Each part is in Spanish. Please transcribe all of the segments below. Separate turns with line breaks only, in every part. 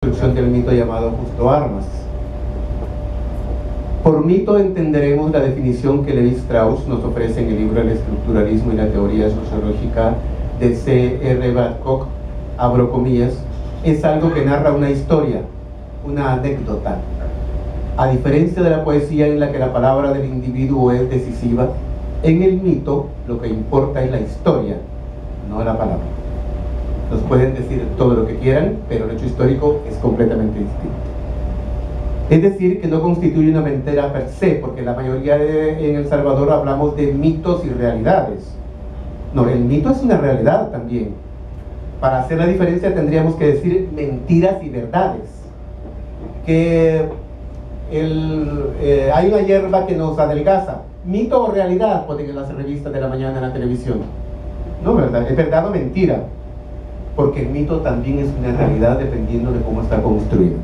construcción del mito llamado Justo Armas. Por mito entenderemos la definición que Levi-Strauss nos ofrece en el libro El estructuralismo y la teoría sociológica de C.R. Babcock, abro comillas, es algo que narra una historia, una anécdota. A diferencia de la poesía en la que la palabra del individuo es decisiva, en el mito lo que importa es la historia, no la palabra. Nos pueden decir todo lo que quieran, pero el hecho histórico es completamente distinto. Es decir, que no constituye una mentira per se, porque la mayoría en El Salvador hablamos de mitos y realidades. No, el mito es una realidad también. Para hacer la diferencia tendríamos que decir mentiras y verdades. Que hay una hierba que nos adelgaza. ¿Mito o realidad? Ponen en las revistas de la mañana en la televisión. No, ¿verdad? ¿Es verdad o mentira? Porque el mito también es una realidad dependiendo de cómo está construido.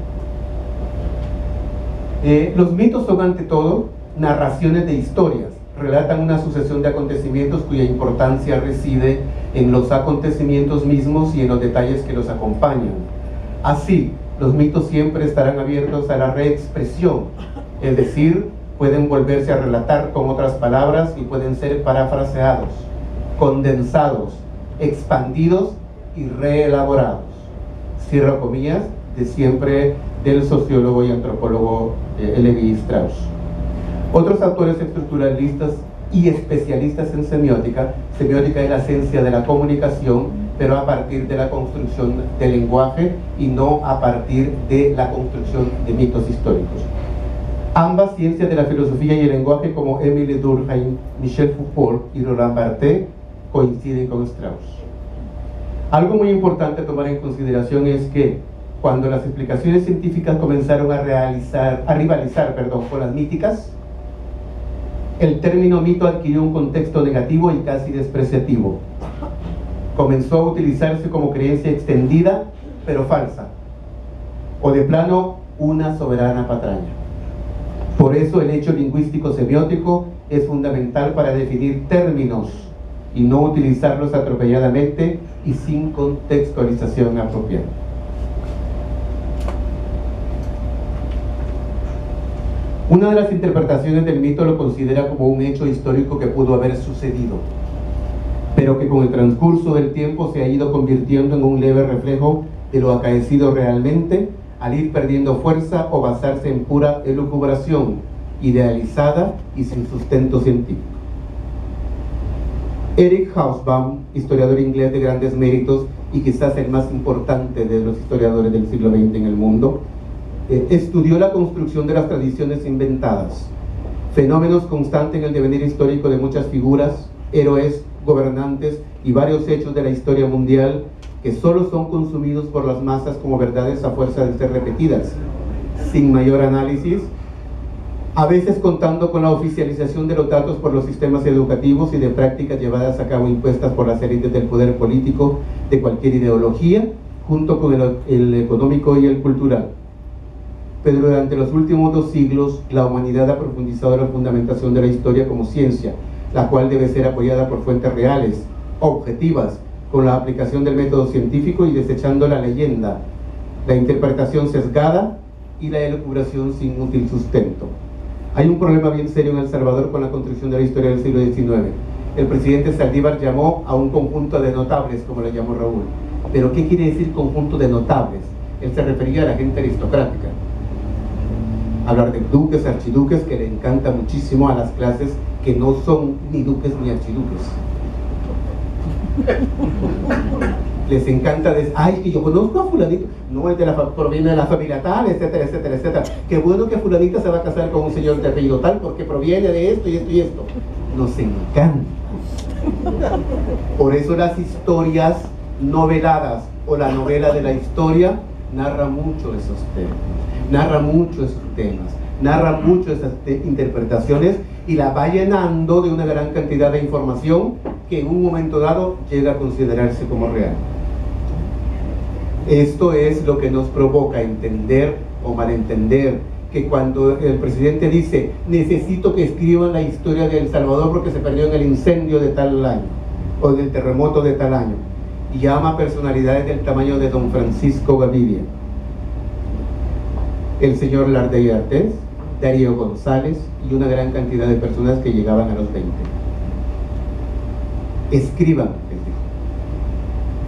Los mitos son ante todo narraciones de historias, relatan una sucesión de acontecimientos cuya importancia reside en los acontecimientos mismos y en los detalles que los acompañan. Así, los mitos siempre estarán abiertos a la reexpresión, es decir, pueden volverse a relatar con otras palabras y pueden ser parafraseados, condensados, expandidos y reelaborados. Cierro comillas, de siempre del sociólogo y antropólogo Levi-Strauss. Otros autores estructuralistas y especialistas en semiótica, semiótica es la ciencia de la comunicación, pero a partir de la construcción del lenguaje y no a partir de la construcción de mitos históricos. Ambas ciencias de la filosofía y el lenguaje, como Émile Durkheim, Michel Foucault y Roland Barthes, coinciden con Strauss. Algo muy importante a tomar en consideración es que cuando las explicaciones científicas comenzaron a rivalizar con las míticas, el término mito adquirió un contexto negativo y casi despreciativo. Comenzó a utilizarse como creencia extendida, pero falsa, o de plano una soberana patraña. Por eso el hecho lingüístico semiótico es fundamental para definir términos y no utilizarlos atropelladamente y sin contextualización apropiada. Una de las interpretaciones del mito lo considera como un hecho histórico que pudo haber sucedido, pero que con el transcurso del tiempo se ha ido convirtiendo en un leve reflejo de lo acaecido realmente, al ir perdiendo fuerza o basarse en pura elucubración, idealizada y sin sustento científico. Eric Hobsbawm, historiador inglés de grandes méritos y quizás el más importante de los historiadores del siglo XX en el mundo, estudió la construcción de las tradiciones inventadas, fenómenos constantes en el devenir histórico de muchas figuras, héroes, gobernantes y varios hechos de la historia mundial que solo son consumidos por las masas como verdades a fuerza de ser repetidas, sin mayor análisis, a veces contando con la oficialización de los datos por los sistemas educativos y de prácticas llevadas a cabo impuestas por las élites del poder político de cualquier ideología, junto con el económico y el cultural. Pero durante los últimos 2 siglos, la humanidad ha profundizado la fundamentación de la historia como ciencia, la cual debe ser apoyada por fuentes reales, objetivas, con la aplicación del método científico y desechando la leyenda, la interpretación sesgada y la elucubración sin útil sustento. Hay un problema bien serio en El Salvador con la construcción de la historia del siglo XIX. El presidente Saldívar llamó a un conjunto de notables, como le llamó Raúl. ¿Pero qué quiere decir conjunto de notables? Él se refería a la gente aristocrática. Hablar de duques, archiduques, que le encanta muchísimo a las clases que no son ni duques ni archiduques. Les encanta decir, ay, que yo conozco a fulanito, no, proviene de la familia tal, etcétera, etcétera, etcétera. Qué bueno que fulanita se va a casar con un señor de apellido tal, porque proviene de esto y esto y esto. Nos encanta. Por eso las historias noveladas o la novela de la historia narra mucho esos temas, narra mucho esos temas, narra mucho esas interpretaciones y la va llenando de una gran cantidad de información que en un momento dado llega a considerarse como real. Esto es lo que nos provoca entender o malentender que cuando el presidente dice necesito que escriban la historia de El Salvador porque se perdió en el incendio de tal año o en el terremoto de tal año, y llama a personalidades del tamaño de don Francisco Gaviria, el señor Lardey Artés, Darío González y una gran cantidad de personas que llegaban a los 20. Escriban, les dijo.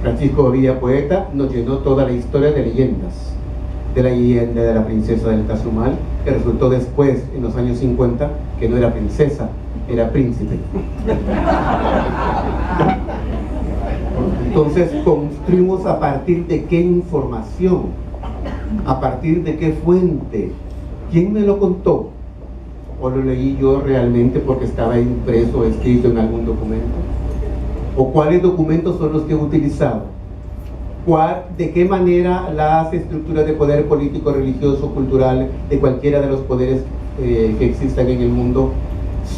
Francisco Gaviria, poeta, nos llenó toda la historia de leyendas, de la leyenda de la princesa del Tazumal, que resultó después, en los años 50, que no era princesa, era príncipe. Entonces construimos a partir de qué información, a partir de qué fuente, quién me lo contó, o lo leí yo realmente porque estaba impreso o escrito en algún documento, o cuáles documentos son los que he utilizado, de qué manera las estructuras de poder político, religioso, cultural, de cualquiera de los poderes que existan en el mundo,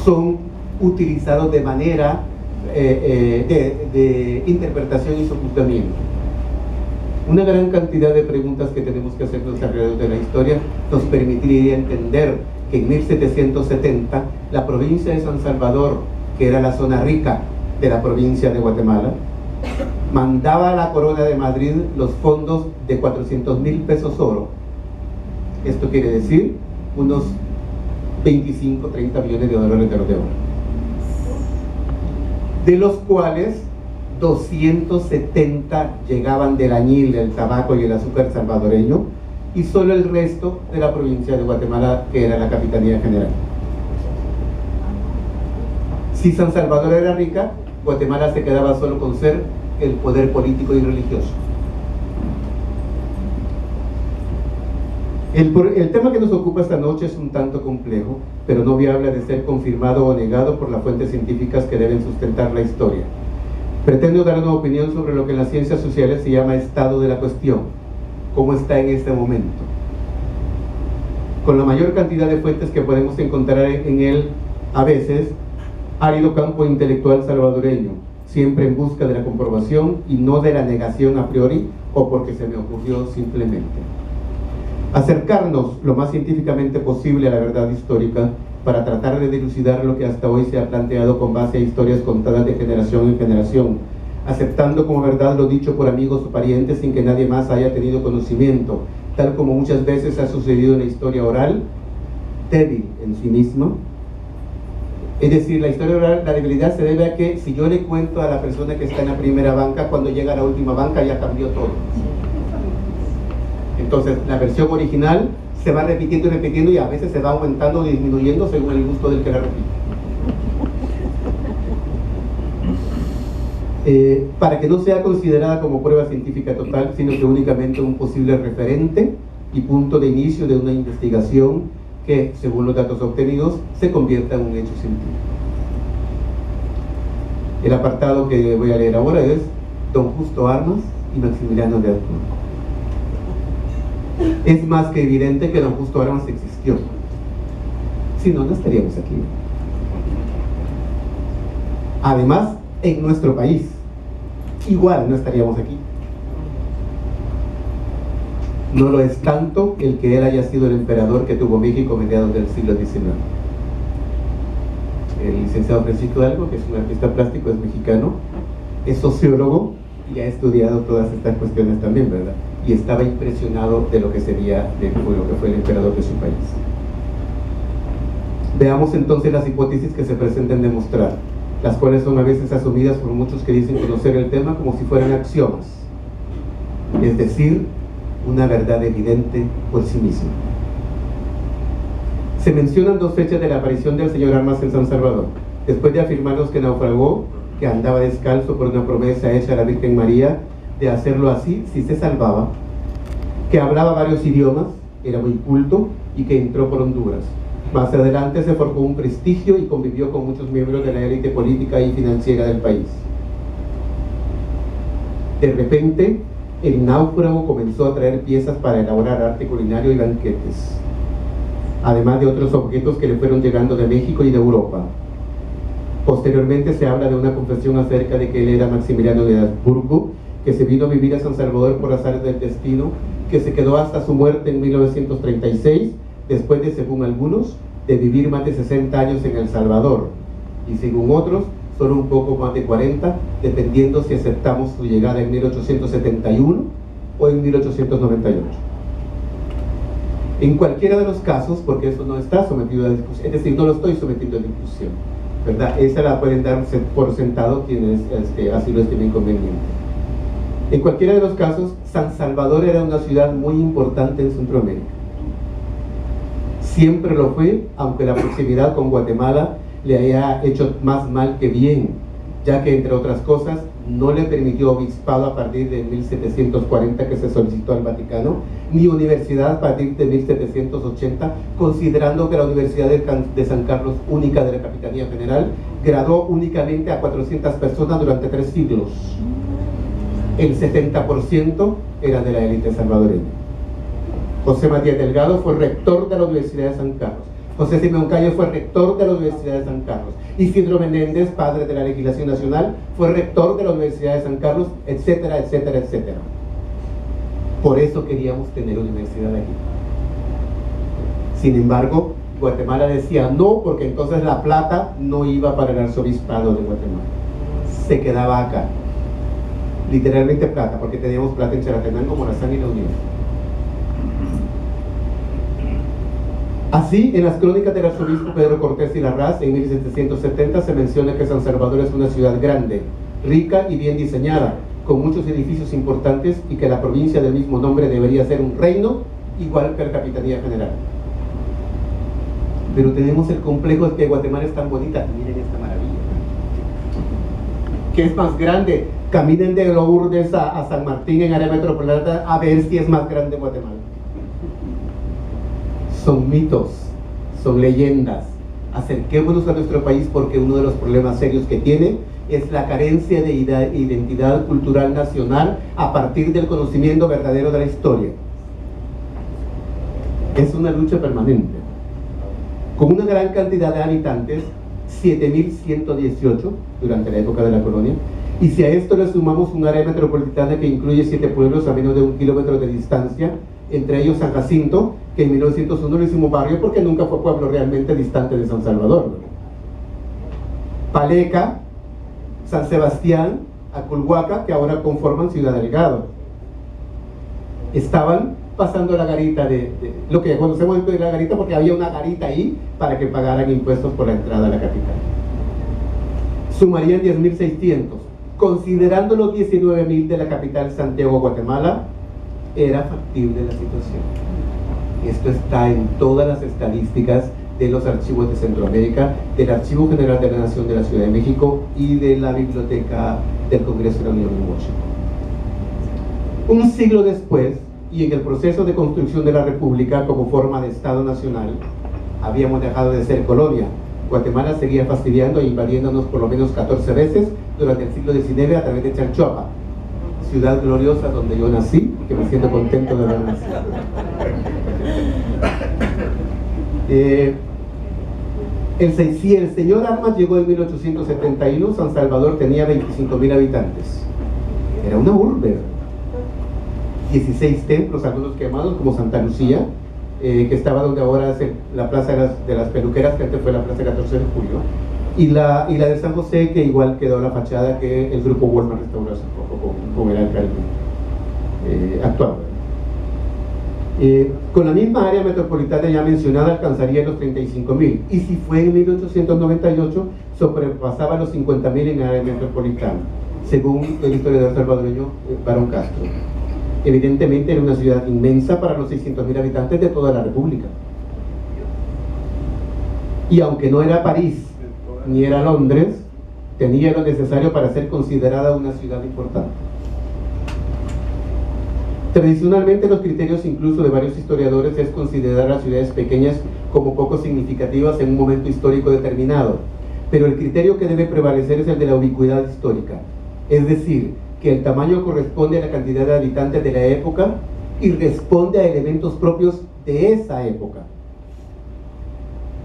son utilizados de manera de interpretación y sepultamiento. Una gran cantidad de preguntas que tenemos que hacernos alrededor de la historia nos permitiría entender que en 1770 la provincia de San Salvador, que era la zona rica de la provincia de Guatemala, mandaba a la Corona de Madrid los fondos de 400,000 pesos oro. Esto quiere decir unos 25, 30 millones de dólares de oro, de los cuales 270 llegaban del añil, el tabaco y el azúcar salvadoreño, y solo el resto de la provincia de Guatemala, que era la Capitanía General. Si San Salvador era rica, Guatemala se quedaba solo con ser el poder político y religioso. El tema que nos ocupa esta noche es un tanto complejo, pero no viable de ser confirmado o negado por las fuentes científicas que deben sustentar la historia. Pretendo dar una opinión sobre lo que en las ciencias sociales se llama estado de la cuestión, cómo está en este momento. Con la mayor cantidad de fuentes que podemos encontrar en él, a veces, árido campo intelectual salvadoreño, siempre en busca de la comprobación y no de la negación a priori o porque se me ocurrió simplemente. Acercarnos lo más científicamente posible a la verdad histórica para tratar de dilucidar lo que hasta hoy se ha planteado con base a historias contadas de generación en generación, aceptando como verdad lo dicho por amigos o parientes sin que nadie más haya tenido conocimiento, tal como muchas veces ha sucedido en la historia oral, débil en sí misma. Es decir, la historia oral, la debilidad se debe a que si yo le cuento a la persona que está en la primera banca, cuando llega a la última banca ya cambió todo. Entonces la versión original se va repitiendo y repitiendo y a veces se va aumentando o disminuyendo según el gusto del que la repite. Para que no sea considerada como prueba científica total, sino que únicamente un posible referente y punto de inicio de una investigación que, según los datos obtenidos, se convierta en un hecho científico. El apartado que voy a leer ahora es Don Justo Armas y Maximiliano de Habsburgo. Es más que evidente que Don Justo Armas existió. Si no, no estaríamos aquí. Además, en nuestro país, igual no estaríamos aquí. No lo es tanto el que él haya sido el emperador que tuvo México a mediados del siglo XIX. El licenciado Francisco Hidalgo, que es un artista plástico, es mexicano, es sociólogo y ha estudiado todas estas cuestiones también, ¿verdad? Y estaba impresionado de lo que sería, de lo que fue el emperador de su país. Veamos entonces las hipótesis que se pretenden demostrar, las cuales son a veces asumidas por muchos que dicen conocer el tema como si fueran axiomas, es decir, una verdad evidente por sí misma. Se mencionan dos fechas de la aparición del señor Armas en San Salvador, después de afirmarnos que naufragó, que andaba descalzo por una promesa hecha a la Virgen María de hacerlo así si se salvaba, que hablaba varios idiomas, era muy culto y que entró por Honduras. Más adelante se forjó un prestigio y convivió con muchos miembros de la élite política y financiera del país. De repente, el náufrago comenzó a traer piezas para elaborar arte culinario y banquetes, además de otros objetos que le fueron llegando de México y de Europa. Posteriormente se habla de una confesión acerca de que él era Maximiliano de Habsburgo, que se vino a vivir a San Salvador por azares del destino, que se quedó hasta su muerte en 1936, después de, según algunos, de vivir más de 60 años en El Salvador, y según otros, solo un poco más de 40, dependiendo si aceptamos su llegada en 1871 o en 1898. En cualquiera de los casos, porque eso no está sometido a discusión, es decir, no lo estoy sometiendo a discusión, ¿verdad? Esa la pueden dar por sentado quienes así lo estimen conveniente. En cualquiera de los casos, San Salvador era una ciudad muy importante en Centroamérica. Siempre lo fue, aunque la proximidad con Guatemala le haya hecho más mal que bien, ya que, entre otras cosas, no le permitió obispado a partir de 1740 que se solicitó al Vaticano, ni universidad a partir de 1780, considerando que la Universidad de San Carlos, única de la Capitanía General, graduó únicamente a 400 personas durante 3 siglos. El 70% era de la élite salvadoreña. José Matías Delgado fue rector de la Universidad de San Carlos. José Simeón Cayo fue rector de la Universidad de San Carlos. Isidro Menéndez, padre de la legislación nacional, fue rector de la Universidad de San Carlos, etcétera, etcétera, etcétera. Por eso queríamos tener universidad aquí. Sin embargo, Guatemala decía no, porque entonces la plata no iba para el arzobispado de Guatemala. Se quedaba acá. Literalmente plata, porque teníamos plata en Charatenango, Morazán y La Unión. Así, en las crónicas del arzobispo Pedro Cortés y Larraz, en 1770 se menciona que San Salvador es una ciudad grande, rica y bien diseñada, con muchos edificios importantes, y que la provincia del mismo nombre debería ser un reino igual que la Capitanía General. Pero tenemos el complejo de que Guatemala es tan bonita. Miren esta maravilla. ¿Qué es más grande? Caminen de Lourdes a San Martín en área metropolitana a ver si es más grande Guatemala. Son mitos, son leyendas. Acerquémonos a nuestro país, porque uno de los problemas serios que tiene es la carencia de identidad cultural nacional a partir del conocimiento verdadero de la historia. Es una lucha permanente. Con una gran cantidad de habitantes, 7.118 durante la época de la colonia, y si a esto le sumamos un área metropolitana que incluye 7 pueblos a menos de 1 kilómetro de distancia, entre ellos San Jacinto, que en 1901 lo hicimos barrio porque nunca fue pueblo realmente distante de San Salvador, ¿no? Paleca, San Sebastián, Aculhuaca, que ahora conforman Ciudad Delgado. Estaban pasando la garita de lo que conocemos de la garita, porque había una garita ahí para que pagaran impuestos por la entrada a la capital. Sumarían 10.600. Considerando los 19.000 de la capital Santiago, Guatemala, era factible la situación. Esto está en todas las estadísticas de los archivos de Centroamérica, del Archivo General de la Nación de la Ciudad de México y de la Biblioteca del Congreso de la Unión en Washington. Un siglo después, y en el proceso de construcción de la República como forma de Estado Nacional, habíamos dejado de ser colonia. Guatemala seguía fastidiando e invadiéndonos por lo menos 14 veces durante el siglo XIX a través de Chalchuapa, ciudad gloriosa donde yo nací, que me siento contento de haber nacido. El señor Armas llegó en 1871, San Salvador tenía 25.000 habitantes. Era una urbe. 16 templos, algunos quemados, como Santa Lucía, que estaba donde ahora es la Plaza de las Peluqueras, que antes fue la Plaza 14 de Julio, y la de San José, que igual quedó la fachada que el grupo Walmart restauró hace poco con el alcalde actual. Con la misma área metropolitana ya mencionada alcanzaría los 35.000, y si fue en 1898 sobrepasaba los 50.000 en área metropolitana, según el historiador salvadoreño Barón Castro. Evidentemente era una ciudad inmensa para los 600.000 habitantes de toda la República. Y aunque no era París ni era Londres, tenía lo necesario para ser considerada una ciudad importante. Tradicionalmente, los criterios incluso de varios historiadores es considerar a ciudades pequeñas como poco significativas en un momento histórico determinado, pero el criterio que debe prevalecer es el de la ubicuidad histórica, es decir, que el tamaño corresponde a la cantidad de habitantes de la época y responde a elementos propios de esa época,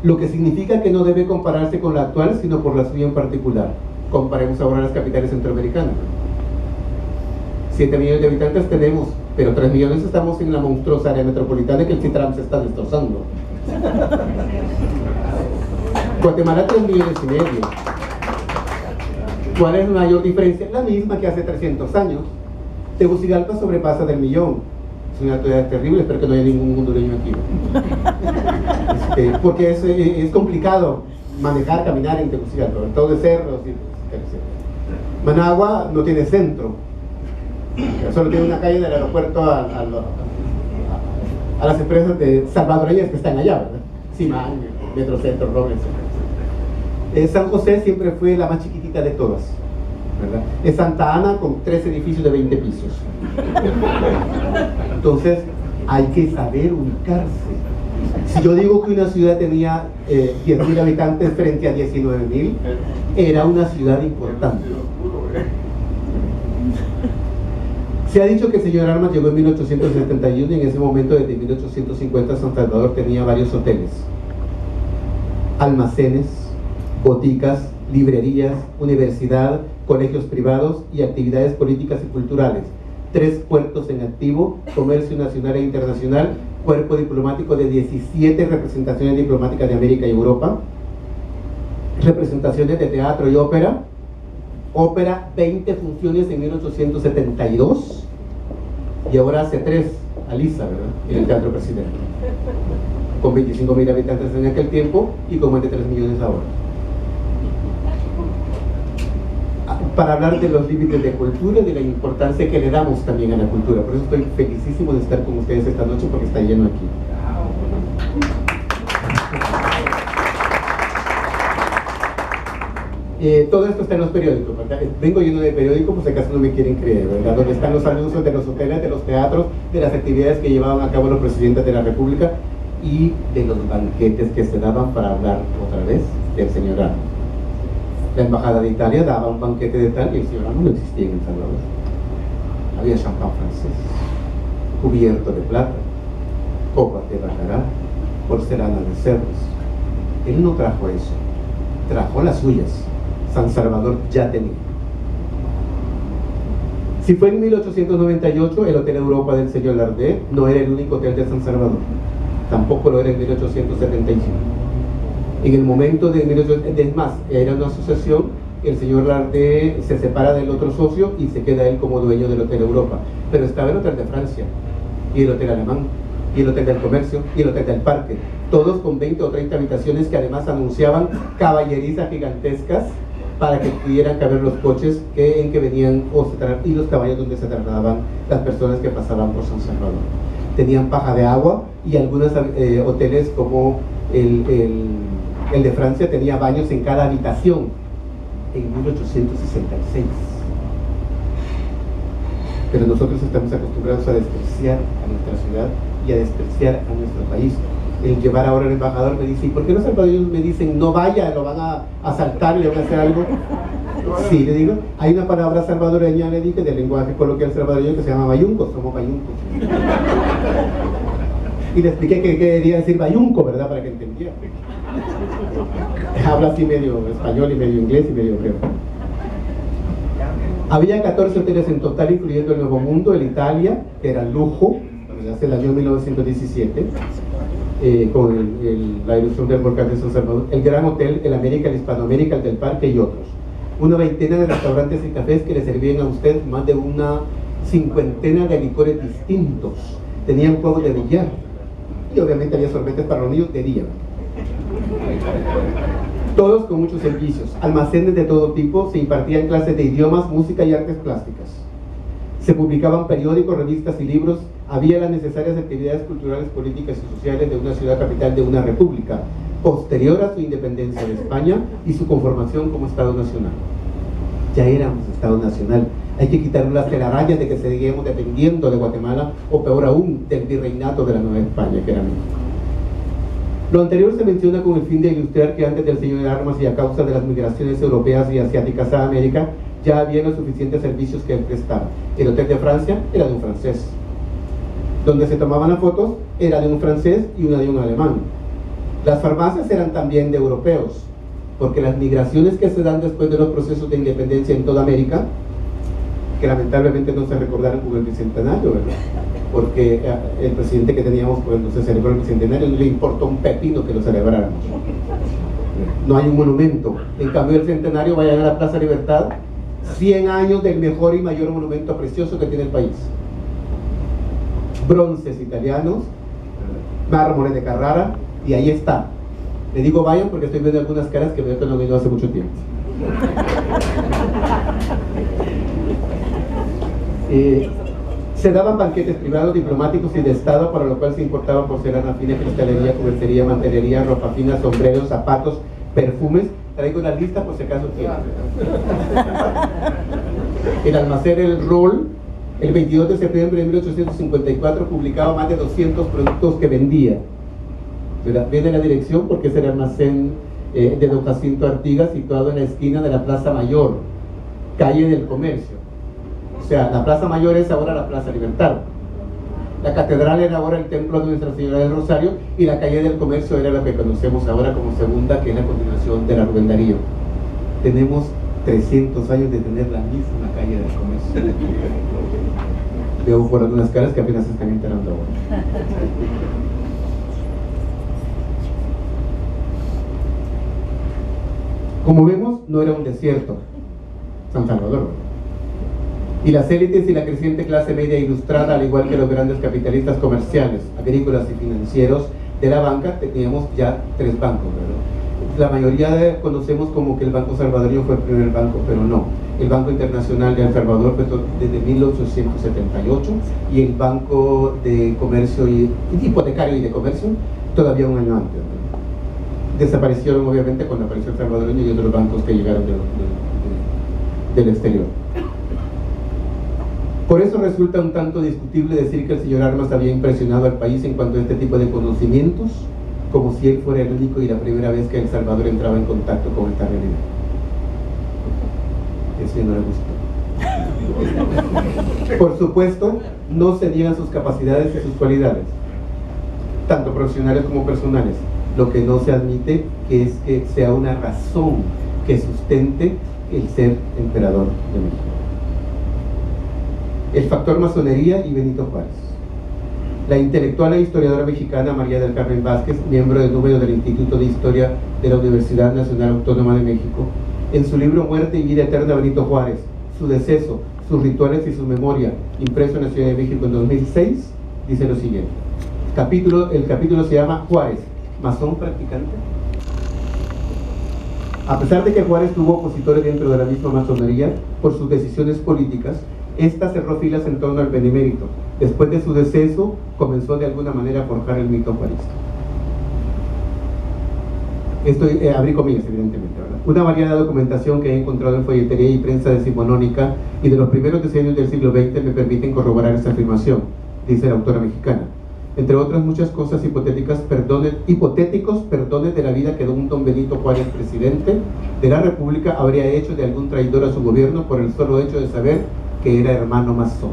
lo que significa que no debe compararse con la actual, sino por la suya en particular. Comparemos ahora las capitales centroamericanas. 7 millones de habitantes tenemos, pero 3 millones estamos en la monstruosa área metropolitana que el Citram se está destrozando. Guatemala 3 millones y medio. ¿Cuál es la mayor diferencia? La misma que hace 300 años. Tegucigalpa sobrepasa del millón. Es una ciudad terrible, espero que no haya ningún hondureño aquí. Porque es complicado manejar, caminar en Tegucigalpa, todo de cerros. Managua no tiene centro, solo tiene una calle del aeropuerto a las empresas de salvadoreñas que están allá, ¿verdad? Simán, Metrocentro, Robles. San José siempre fue la más chiquitita de todas, ¿verdad? Es Santa Ana con 3 edificios de 20 pisos. Entonces hay que saber ubicarse. Si yo digo que una ciudad tenía 10.000 habitantes frente a 19.000, era una ciudad importante. Se ha dicho que el señor Armas llegó en 1871 y en ese momento, desde 1850, San Salvador tenía varios hoteles, almacenes, boticas, librerías, universidad, colegios privados y actividades políticas y culturales, 3 puertos en activo, comercio nacional e internacional, cuerpo diplomático de 17 representaciones diplomáticas de América y Europa, representaciones de teatro y ópera, 20 funciones en 1872 y ahora hace 3, Alisa, ¿verdad? En el Teatro Presidente, con 25.000 habitantes en aquel tiempo y con más de 3 millones ahora. Para hablar de los límites de cultura y de la importancia que le damos también a la cultura. Por eso estoy felicísimo de estar con ustedes esta noche, porque está lleno aquí. Todo esto está en los periódicos, ¿verdad? Vengo lleno de periódicos, pues si acaso no me quieren creer, ¿verdad? Donde están los anuncios de los hoteles, de los teatros, de las actividades que llevaban a cabo los presidentes de la República y de los banquetes que se daban para hablar otra vez del señor Armas. La embajada de Italia daba un banquete de tal y el señor Armas no existía en El Salvador. Había champán francés, cubierto de plata, copas de bacalao, porcelana de cerdos. Él no trajo eso, trajo las suyas. San Salvador ya tenía. Si fue en 1898, el Hotel Europa del señor Lardé no era el único hotel de San Salvador, tampoco lo era en 1875. En el momento de 1800, es más, era una asociación, el señor Lardé se separa del otro socio y se queda él como dueño del Hotel Europa, pero estaba el Hotel de Francia, y el Hotel Alemán, y el Hotel del Comercio, y el Hotel del Parque, todos con 20 o 30 habitaciones que además anunciaban caballerizas gigantescas para que pudieran caber los coches en que venían y los caballos donde se trasladaban las personas que pasaban por San Salvador. Tenían paja de agua y algunos hoteles como el de Francia tenía baños en cada habitación en 1866. Pero nosotros estamos acostumbrados a despreciar a nuestra ciudad y a despreciar a nuestro país. El llevar ahora al embajador me dice, ¿y por qué los salvadoreños me dicen no vaya, lo van a asaltar, le van a hacer algo? Sí, le digo, hay una palabra salvadoreña, le dije, del lenguaje coloquial salvadoreño que se llama bayunco, somos bayuncos. Y le expliqué que quería decir bayunco, ¿verdad? Para que entendiera. Habla así medio español y medio inglés y medio hebreo. Había 14 hoteles en total, incluyendo el Nuevo Mundo, el Italia, que era lujo, hace el año 1917, con la erupción del volcán de San Salvador, el Gran Hotel, el América, el Hispanoamérica, el del Parque y otros. Una veintena de restaurantes y cafés que le servían a usted más de una 50 de licores distintos. Tenían juegos de billar y obviamente había sorbetes para los niños de día. Todos con muchos servicios, almacenes de todo tipo, se impartían clases de idiomas, música y artes plásticas. Se publicaban periódicos, revistas y libros, había las necesarias actividades culturales, políticas y sociales de una ciudad capital de una república, posterior a su independencia de España y su conformación como Estado Nacional. Ya éramos Estado Nacional. Hay que quitar las telarañas de que seguíamos dependiendo de Guatemala, o peor aún, del virreinato de la Nueva España, que era México. Lo anterior se menciona con el fin de ilustrar que antes del señor Armas y a causa de las migraciones europeas y asiáticas a América, ya había los suficientes servicios que él prestaba. El Hotel de Francia era de un francés. Donde se tomaban las fotos era de un francés y una de un alemán. Las farmacias eran también de europeos, porque las migraciones que se dan después de los procesos de independencia en toda América, que lamentablemente no se recordaron con el bicentenario, ¿verdad? Porque el presidente que teníamos cuando se celebró el bicentenario no le importó un pepino que lo celebráramos. No hay un monumento. En cambio, el centenario, vayan a la Plaza Libertad, 100 años del mejor y mayor monumento precioso que tiene el país. bronces italianos, mármoles de Carrara, y ahí está. Le digo vayan porque estoy viendo algunas caras que veo que no han ido hace mucho tiempo. Se daban banquetes privados, diplomáticos y de Estado, para lo cual se importaba porcelana fina, cristalería, juguetería, mantelería, ropa fina, sombreros, zapatos, perfumes. Traigo una lista por si acaso quieren. El almacén El Rol, el 22 de septiembre de 1854, publicaba más de 200 productos que vendía. Viene la dirección porque es el almacén de don Jacinto Artigas, situado en la esquina de la Plaza Mayor, calle del Comercio. O sea, la Plaza Mayor es ahora la Plaza Libertad. La catedral era ahora el templo de Nuestra Señora del Rosario, y la calle del Comercio era la que conocemos ahora como Segunda, que es la continuación de la Rubén Darío. Tenemos 300 años de tener la misma calle del Comercio. Veo por algunas caras que apenas se están enterando ahora. Como vemos, no era un desierto San Salvador. Y las élites y la creciente clase media ilustrada, al igual que los grandes capitalistas comerciales, agrícolas y financieros de la banca, teníamos ya 3 bancos, ¿verdad? La mayoría conocemos como que el Banco Salvadoreño fue el primer banco, pero no. El Banco Internacional de El Salvador fue desde 1878, y el Banco de Comercio y Hipotecario y de Comercio todavía un año antes, ¿verdad? Desaparecieron obviamente cuando apareció El Salvadoreño y otros bancos que llegaron del exterior. Por eso resulta un tanto discutible decir que el señor Armas había impresionado al país en cuanto a este tipo de conocimientos, como si él fuera el único y la primera vez que El Salvador entraba en contacto con esta realidad. Eso no le gustó. Por supuesto, no se niegan sus capacidades y sus cualidades, tanto profesionales como personales. Lo que no se admite es que sea una razón que sustente el ser emperador de México. El factor masonería y Benito Juárez. La intelectual e historiadora mexicana María del Carmen Vázquez, miembro del número del Instituto de Historia de la Universidad Nacional Autónoma de México, en su libro Muerte y Vida Eterna Benito Juárez, su deceso, sus rituales y su memoria, impreso en la Ciudad de México en 2006, dice lo siguiente. El capítulo se llama Juárez, masón practicante. A pesar de que Juárez tuvo opositores dentro de la misma masonería por sus decisiones políticas, esta cerró filas en torno al benemérito. Después de su deceso, comenzó de alguna manera a forjar el mito juarista. Esto abrí comillas, evidentemente, ¿verdad? Una variada documentación que he encontrado en folletería y prensa decimonónica y de los primeros decenios del siglo XX me permiten corroborar esta afirmación, dice la autora mexicana. Entre otras muchas cosas hipotéticos perdones de la vida que don Benito Juárez, presidente de la República, habría hecho de algún traidor a su gobierno por el solo hecho de saber que era hermano masón.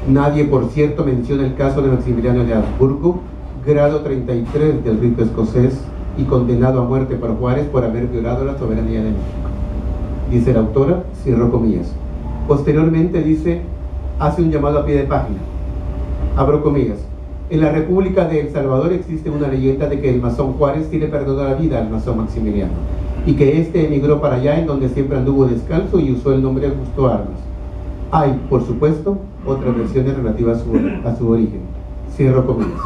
Nadie, por cierto, menciona el caso de Maximiliano de Habsburgo, grado 33 del rito escocés y condenado a muerte por Juárez por haber violado la soberanía de México. Dice la autora, cierro comillas. Posteriormente dice, hace un llamado a pie de página. Abro comillas. En la República de El Salvador existe una leyenda de que el masón Juárez tiene perdonada la vida al masón Maximiliano, y que éste emigró para allá, en donde siempre anduvo descalzo y usó el nombre Augusto Armas. Hay, por supuesto, otras versiones relativas a su origen. Cierro comillas.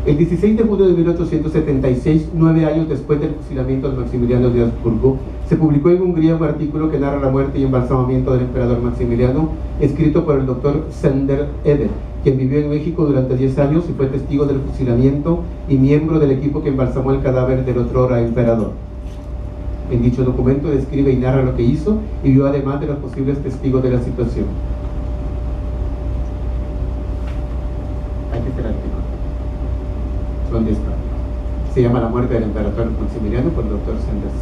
El 16 de junio de 1876, 9 años después del fusilamiento de Maximiliano de Habsburgo, se publicó en Hungría un artículo que narra la muerte y embalsamamiento del emperador Maximiliano, escrito por el doctor Sender Eder, quien vivió en México durante 10 años y fue testigo del fusilamiento y miembro del equipo que embalsamó el cadáver del otrora emperador. En dicho documento describe y narra lo que hizo y vio además de los posibles testigos de la situación. Aquí está el artículo. ¿Dónde está? Se llama La muerte del emperador Maximiliano por el doctor Sanders,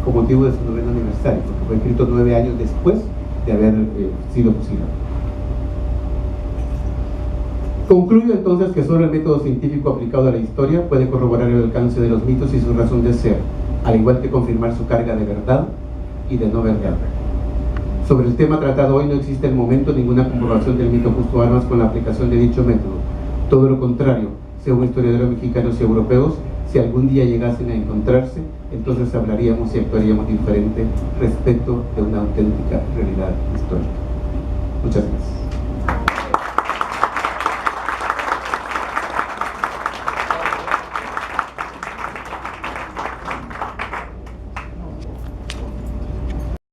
con motivo de su 9º aniversario, porque fue escrito 9 años después de haber sido fusilado. Concluyo entonces que solo el método científico aplicado a la historia puede corroborar el alcance de los mitos y su razón de ser, al igual que confirmar su carga de verdad y de no verdad. Sobre el tema tratado hoy no existe en el momento ninguna comprobación del mito Augusto Armas con la aplicación de dicho método. Todo lo contrario, según historiadores mexicanos y europeos, si algún día llegasen a encontrarse, entonces hablaríamos y actuaríamos diferente respecto de una auténtica realidad histórica. Muchas gracias.